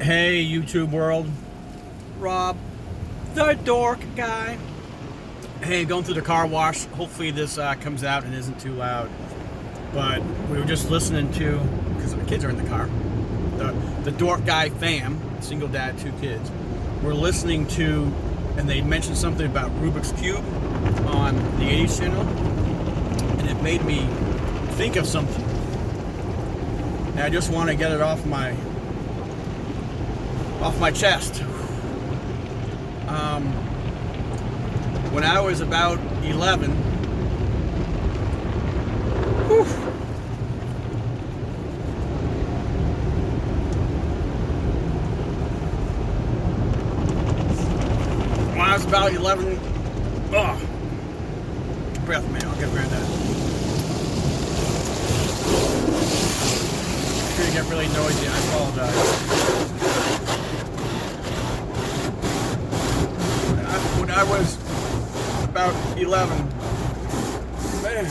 Hey, YouTube world. Rob, the dork guy. Hey, going through the car wash. Hopefully this comes out and isn't too loud. But we were just listening to, because the kids are in the car, the dork guy fam, single dad, 2 kids. We're listening to, and they mentioned something about Rubik's Cube on the 80s channel. And it made me think of something. And I just want to get it off my chest. When I was about 11, whew, when I was about 11, breath, man, I'll get rid of that. It's gonna get really noisy, I apologize. When I was about 11, man,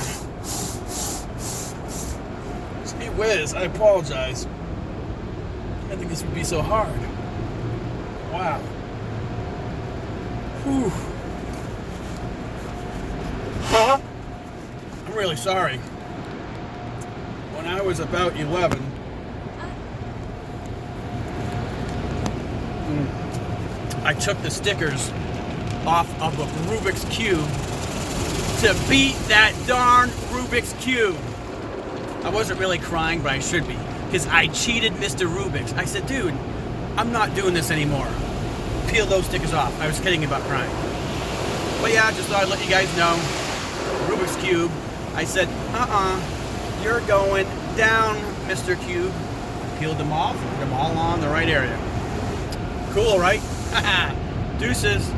gee whiz, I apologize. I didn't think this would be so hard. Wow. Whew. I'm really sorry. When I was about 11, I took the stickers off of a Rubik's Cube to beat that darn Rubik's Cube. I wasn't really crying, but I should be, because I cheated Mr. Rubik's. I said, dude, I'm not doing this anymore. Peel those stickers off. I was kidding about crying. But yeah, I just thought I'd let you guys know. Rubik's Cube. I said, you're going down, Mr. Cube. Peeled them off, put them all on the right area. Cool, right? Deuces.